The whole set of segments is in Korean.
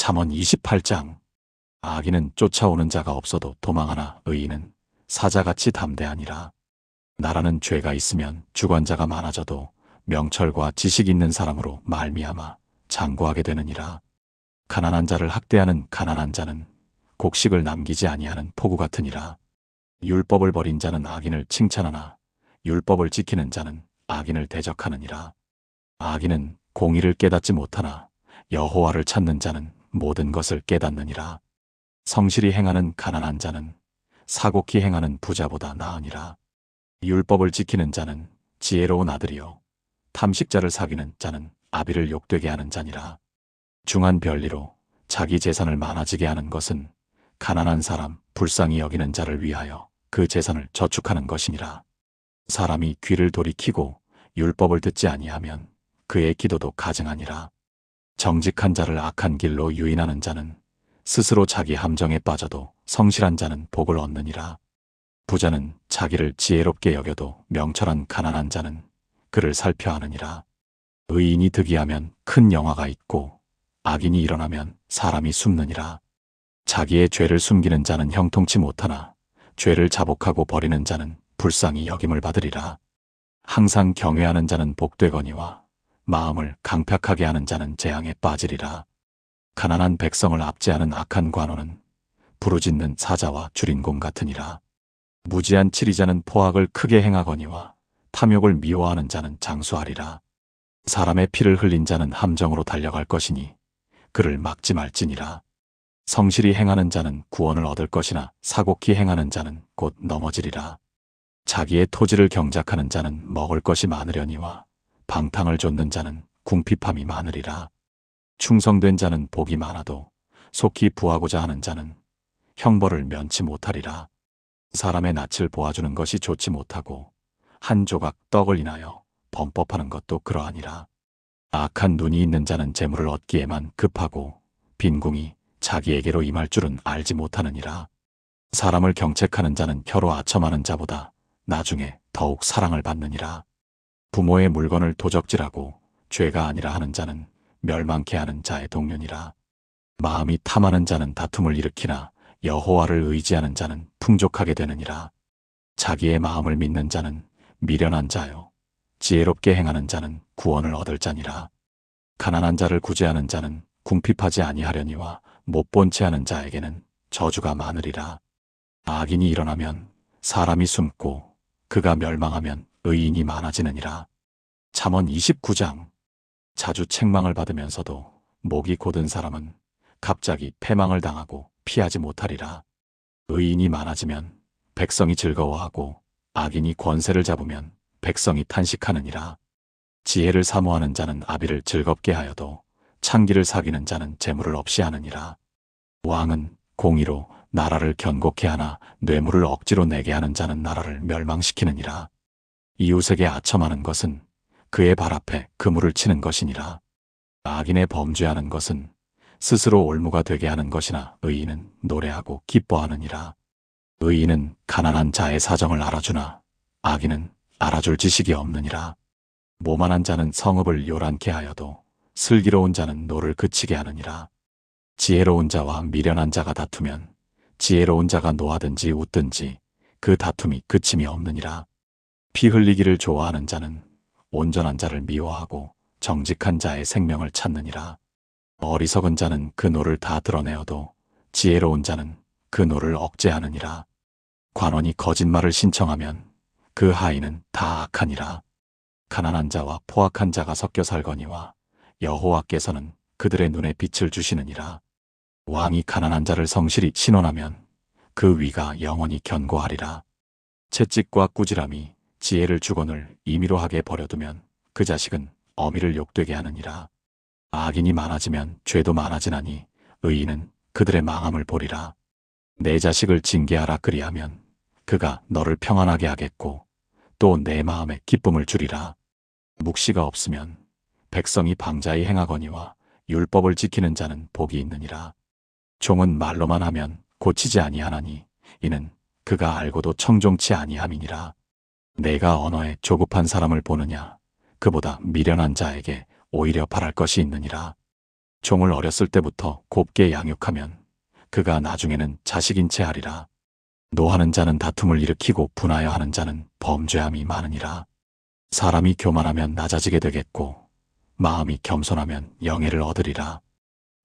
잠언 28장. 악인은 쫓아오는 자가 없어도 도망하나 의인은 사자같이 담대하니라. 나라는 죄가 있으면 주관자가 많아져도 명철과 지식 있는 사람으로 말미암아 장구하게 되느니라. 가난한 자를 학대하는 가난한 자는 곡식을 남기지 아니하는 포구 같으니라. 율법을 버린 자는 악인을 칭찬하나 율법을 지키는 자는 악인을 대적하느니라. 악인은 공의를 깨닫지 못하나 여호와를 찾는 자는 모든 것을 깨닫느니라. 성실히 행하는 가난한 자는 사곡히 행하는 부자보다 나으니라. 율법을 지키는 자는 지혜로운 아들이요 탐식자를 사귀는 자는 아비를 욕되게 하는 자니라. 중한 별리로 자기 재산을 많아지게 하는 것은 가난한 사람 불쌍히 여기는 자를 위하여 그 재산을 저축하는 것이니라. 사람이 귀를 돌이키고 율법을 듣지 아니하면 그의 기도도 가증하니라. 정직한 자를 악한 길로 유인하는 자는 스스로 자기 함정에 빠져도 성실한 자는 복을 얻느니라. 부자는 자기를 지혜롭게 여겨도 명철한 가난한 자는 그를 살펴하느니라. 의인이 득이하면 큰 영화가 있고 악인이 일어나면 사람이 숨느니라. 자기의 죄를 숨기는 자는 형통치 못하나 죄를 자복하고 버리는 자는 불쌍히 여김을 받으리라. 항상 경외하는 자는 복되거니와 마음을 강팍하게 하는 자는 재앙에 빠지리라. 가난한 백성을 압제하는 악한 관원은 부르짖는 사자와 주린공 같으니라. 무지한 치리자는 포악을 크게 행하거니와 탐욕을 미워하는 자는 장수하리라. 사람의 피를 흘린 자는 함정으로 달려갈 것이니 그를 막지 말지니라. 성실히 행하는 자는 구원을 얻을 것이나 사곡히 행하는 자는 곧 넘어지리라. 자기의 토지를 경작하는 자는 먹을 것이 많으려니와 방탕을 좇는 자는 궁핍함이 많으리라. 충성된 자는 복이 많아도 속히 부하고자 하는 자는 형벌을 면치 못하리라. 사람의 낯을 보아주는 것이 좋지 못하고 한 조각 떡을 인하여 범법하는 것도 그러하니라. 악한 눈이 있는 자는 재물을 얻기에만 급하고 빈궁이 자기에게로 임할 줄은 알지 못하느니라. 사람을 경책하는 자는 혀로 아첨하는 자보다 나중에 더욱 사랑을 받느니라. 부모의 물건을 도적질하고 죄가 아니라 하는 자는 멸망케 하는 자의 동료니라. 마음이 탐하는 자는 다툼을 일으키나 여호와를 의지하는 자는 풍족하게 되느니라. 자기의 마음을 믿는 자는 미련한 자요 지혜롭게 행하는 자는 구원을 얻을 자니라. 가난한 자를 구제하는 자는 궁핍하지 아니하려니와 못본 채 하는 자에게는 저주가 많으리라. 악인이 일어나면 사람이 숨고 그가 멸망하면 의인이 많아지느니라. 잠언 29장. 자주 책망을 받으면서도 목이 곧은 사람은 갑자기 패망을 당하고 피하지 못하리라. 의인이 많아지면 백성이 즐거워하고 악인이 권세를 잡으면 백성이 탄식하느니라. 지혜를 사모하는 자는 아비를 즐겁게 하여도 창기를 사귀는 자는 재물을 없이 하느니라. 왕은 공의로 나라를 견고케 하나 뇌물을 억지로 내게 하는 자는 나라를 멸망시키느니라. 이웃에게 아첨하는 것은 그의 발 앞에 그물을 치는 것이니라. 악인의 범죄하는 것은 스스로 올무가 되게 하는 것이나 의인은 노래하고 기뻐하느니라. 의인은 가난한 자의 사정을 알아주나 악인은 알아줄 지식이 없느니라. 모만한 자는 성읍을 요란케 하여도 슬기로운 자는 노를 그치게 하느니라. 지혜로운 자와 미련한 자가 다투면 지혜로운 자가 노하든지 웃든지 그 다툼이 그침이 없느니라. 피 흘리기를 좋아하는 자는 온전한 자를 미워하고 정직한 자의 생명을 찾느니라. 어리석은 자는 그 노를 다 드러내어도 지혜로운 자는 그 노를 억제하느니라. 관원이 거짓말을 신청하면 그 하인은 다 악하니라. 가난한 자와 포악한 자가 섞여 살거니와 여호와께서는 그들의 눈에 빛을 주시느니라. 왕이 가난한 자를 성실히 신원하면 그 위가 영원히 견고하리라. 채찍과 꾸지람이 지혜를 주거늘 임의로 하게 버려두면 그 자식은 어미를 욕되게 하느니라. 악인이 많아지면 죄도 많아지나니 의인은 그들의 망함을 보리라. 내 자식을 징계하라 그리하면 그가 너를 평안하게 하겠고 또 내 마음에 기쁨을 주리라. 묵시가 없으면 백성이 방자히 행하거니와 율법을 지키는 자는 복이 있느니라. 종은 말로만 하면 고치지 아니하나니 이는 그가 알고도 청종치 아니함이니라. 내가 언어에 조급한 사람을 보느냐 그보다 미련한 자에게 오히려 바랄 것이 있느니라. 종을 어렸을 때부터 곱게 양육하면 그가 나중에는 자식인 채 하리라. 노하는 자는 다툼을 일으키고 분하여 하는 자는 범죄함이 많으니라. 사람이 교만하면 낮아지게 되겠고 마음이 겸손하면 영예를 얻으리라.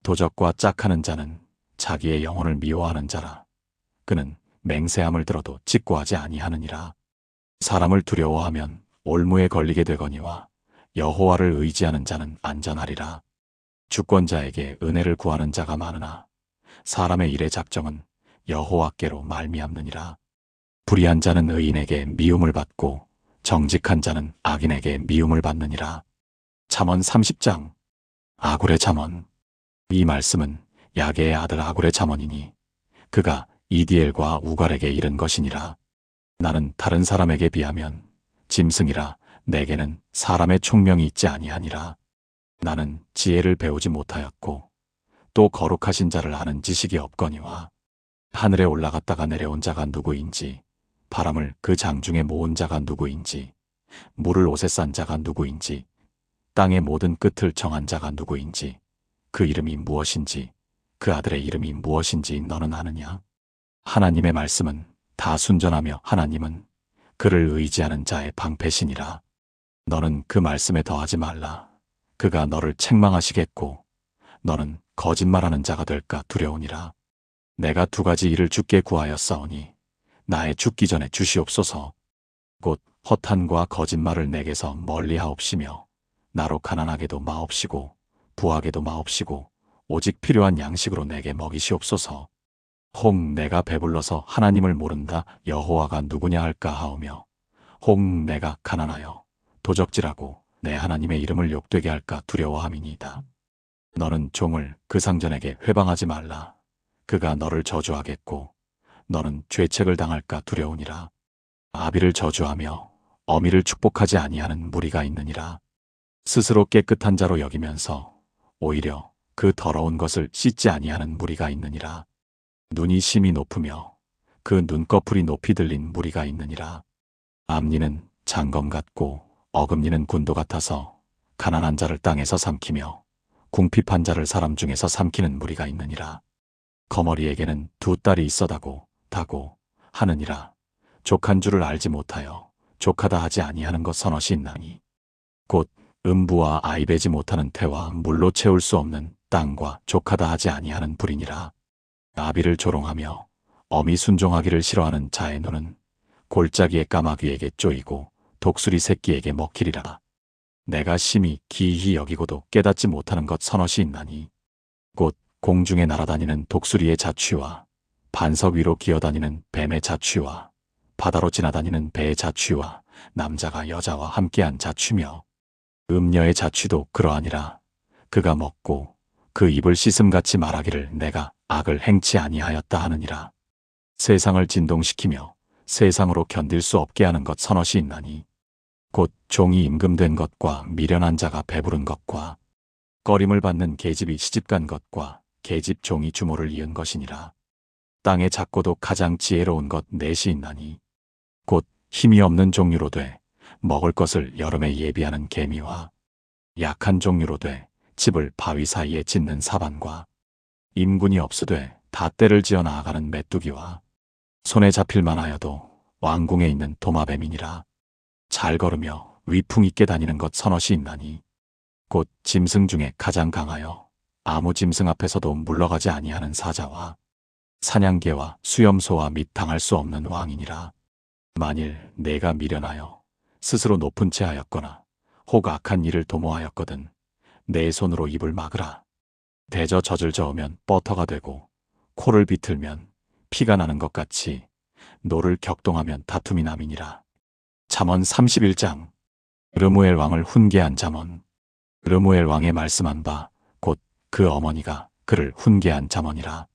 도적과 짝하는 자는 자기의 영혼을 미워하는 자라. 그는 맹세함을 들어도 직고하지 아니하느니라. 사람을 두려워하면 올무에 걸리게 되거니와 여호와를 의지하는 자는 안전하리라. 주권자에게 은혜를 구하는 자가 많으나 사람의 일의 작정은 여호와께로 말미암느니라. 불의한 자는 의인에게 미움을 받고 정직한 자는 악인에게 미움을 받느니라. 잠언 30장. 아굴의 잠언. 이 말씀은 야게의 아들 아굴의 잠언이니 그가 이디엘과 우갈에게 이른 것이니라. 나는 다른 사람에게 비하면 짐승이라. 내게는 사람의 총명이 있지 아니하니라. 나는 지혜를 배우지 못하였고 또 거룩하신 자를 아는 지식이 없거니와 하늘에 올라갔다가 내려온 자가 누구인지, 바람을 그 장중에 모은 자가 누구인지, 물을 옷에 싼 자가 누구인지, 땅의 모든 끝을 정한 자가 누구인지, 그 이름이 무엇인지, 그 아들의 이름이 무엇인지 너는 아느냐? 하나님의 말씀은 다 순전하며 하나님은 그를 의지하는 자의 방패시니라. 너는 그 말씀에 더하지 말라. 그가 너를 책망하시겠고 너는 거짓말하는 자가 될까 두려우니라. 내가 두 가지 일을 주께 구하였사오니 나의 죽기 전에 주시옵소서. 곧 허탄과 거짓말을 내게서 멀리하옵시며 나로 가난하게도 마옵시고 부하게도 마옵시고 오직 필요한 양식으로 내게 먹이시옵소서. 혹 내가 배불러서 하나님을 모른다 여호와가 누구냐 할까 하오며 혹 내가 가난하여 도적질하고 내 하나님의 이름을 욕되게 할까 두려워함이니이다. 너는 종을 그 상전에게 회방하지 말라. 그가 너를 저주하겠고 너는 죄책을 당할까 두려우니라. 아비를 저주하며 어미를 축복하지 아니하는 무리가 있느니라. 스스로 깨끗한 자로 여기면서 오히려 그 더러운 것을 씻지 아니하는 무리가 있느니라. 눈이 심히 높으며 그 눈꺼풀이 높이 들린 무리가 있느니라. 암니는 장검 같고 어금니는 군도 같아서 가난한 자를 땅에서 삼키며 궁핍한 자를 사람 중에서 삼키는 무리가 있느니라. 거머리에게는 두 딸이 있어다고 다고 하느니라. 족한 줄을 알지 못하여 족하다 하지 아니하는 것 서너시 있나니 곧 음부와 아이 베지 못하는 태와 물로 채울 수 없는 땅과 족하다 하지 아니하는 불이니라. 아비를 조롱하며 어미 순종하기를 싫어하는 자의 눈은 골짜기의 까마귀에게 쪼이고 독수리 새끼에게 먹히리라. 내가 심히 기이히 여기고도 깨닫지 못하는 것 서너시 있나니 곧 공중에 날아다니는 독수리의 자취와 반석 위로 기어다니는 뱀의 자취와 바다로 지나다니는 배의 자취와 남자가 여자와 함께한 자취며 음녀의 자취도 그러하니라. 그가 먹고 그 입을 씻음같이 말하기를 내가 악을 행치 아니하였다 하느니라. 세상을 진동시키며 세상으로 견딜 수 없게 하는 것 서너시 있나니 곧 종이 임금된 것과 미련한 자가 배부른 것과 꺼림을 받는 계집이 시집간 것과 계집 종이 주모를 이은 것이니라. 땅의 작고도 가장 지혜로운 것 넷이 있나니 곧 힘이 없는 종류로 돼 먹을 것을 여름에 예비하는 개미와 약한 종류로 돼 집을 바위 사이에 짓는 사반과 임군이 없으되 다 때를 지어 나아가는 메뚜기와 손에 잡힐 만하여도 왕궁에 있는 도마뱀이니라. 잘 걸으며 위풍 있게 다니는 것 서너시 있나니 곧 짐승 중에 가장 강하여 아무 짐승 앞에서도 물러가지 아니하는 사자와 사냥개와 수염소와 및 당할 수 없는 왕이니라. 만일 내가 미련하여 스스로 높은 채 하였거나 혹 악한 일을 도모하였거든 내 손으로 입을 막으라. 대저 젖을 저으면 버터가 되고 코를 비틀면 피가 나는 것 같이 노를 격동하면 다툼이 남이니라. 잠언 31장. 르무엘 왕을 훈계한 잠언. 르무엘 왕의 말씀한 바 곧 그 어머니가 그를 훈계한 잠언이라.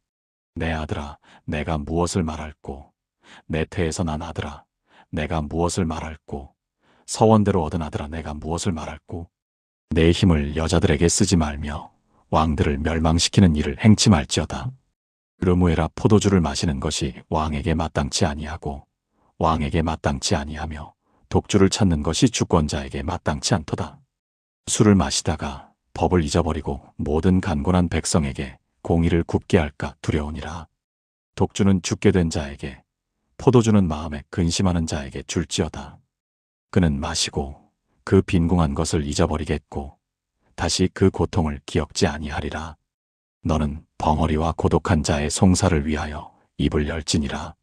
내 아들아 내가 무엇을 말할꼬. 내 태에서 난 아들아 내가 무엇을 말할꼬. 서원대로 얻은 아들아 내가 무엇을 말할꼬. 내 힘을 여자들에게 쓰지 말며 왕들을 멸망시키는 일을 행치 말지어다. 르무엘아 포도주를 마시는 것이 왕에게 마땅치 아니하고 왕에게 마땅치 아니하며 독주를 찾는 것이 주권자에게 마땅치 않도다. 술을 마시다가 법을 잊어버리고 모든 간곤한 백성에게 공의를 굽게 할까 두려우니라. 독주는 죽게 된 자에게, 포도주는 마음에 근심하는 자에게 줄지어다. 그는 마시고 그 빈궁한 것을 잊어버리겠고 다시 그 고통을 기억지 아니하리라. 너는 벙어리와 고독한 자의 송사를 위하여 입을 열지니라.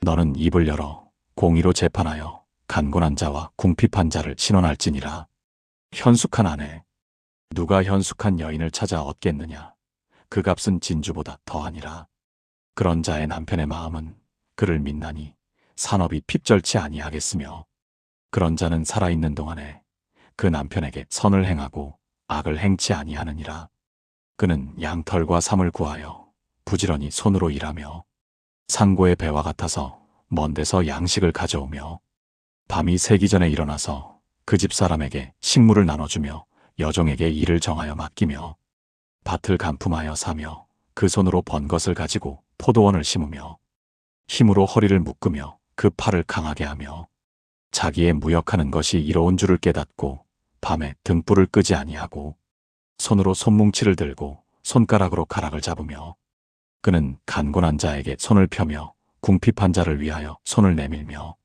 너는 입을 열어 공의로 재판하여 간곤한 자와 궁핍한 자를 신원할지니라. 현숙한 아내, 누가 현숙한 여인을 찾아 얻겠느냐? 그 값은 진주보다 더하니라. 그런 자의 남편의 마음은 그를 믿나니 산업이 핍절치 아니하겠으며, 그런 자는 살아있는 동안에 그 남편에게 선을 행하고 악을 행치 아니하느니라. 그는 양털과 삼을 구하여 부지런히 손으로 일하며 상고의 배와 같아서 먼 데서 양식을 가져오며, 밤이 새기 전에 일어나서 그 집 사람에게 식물을 나눠주며 여종에게 일을 정하여 맡기며, 밭을 간품하여 사며 그 손으로 번 것을 가지고 포도원을 심으며, 힘으로 허리를 묶으며 그 팔을 강하게 하며, 자기의 무역하는 것이 이로운 줄을 깨닫고 밤에 등불을 끄지 아니하고 손으로 손뭉치를 들고 손가락으로 가락을 잡으며, 그는 간곤한 자에게 손을 펴며 궁핍한 자를 위하여 손을 내밀며,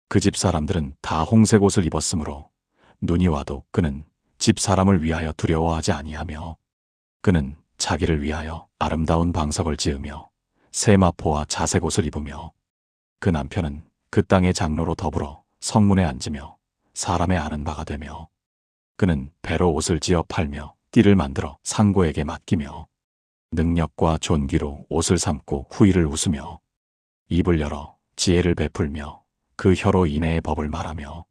그 집 사람들은 다 홍색 옷을 입었으므로 눈이 와도 그는 집 사람을 위하여 두려워하지 아니하며, 그는 자기를 위하여 아름다운 방석을 지으며 세마포와 자색 옷을 입으며, 그 남편은 그 땅의 장로로 더불어 성문에 앉으며 사람의 아는 바가 되며, 그는 배로 옷을 지어 팔며 띠를 만들어 상고에게 맡기며, 능력과 존귀로 옷을 삼고 후일을 웃으며, 입을 열어 지혜를 베풀며 그 혀로 인애의 법을 말하며,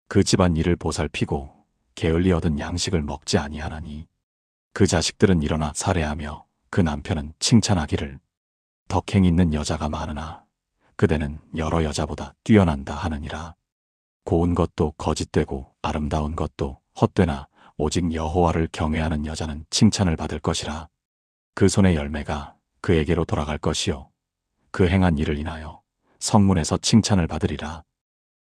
그 집안 일을 보살피고 게을리 얻은 양식을 먹지 아니하나니, 그 자식들은 일어나 살해하며 그 남편은 칭찬하기를 덕행 있는 여자가 많으나 그대는 여러 여자보다 뛰어난다 하느니라. 고운 것도 거짓되고 아름다운 것도 헛되나 오직 여호와를 경외하는 여자는 칭찬을 받을 것이라. 그 손의 열매가 그에게로 돌아갈 것이요 그 행한 일을 인하여 성문에서 칭찬을 받으리라.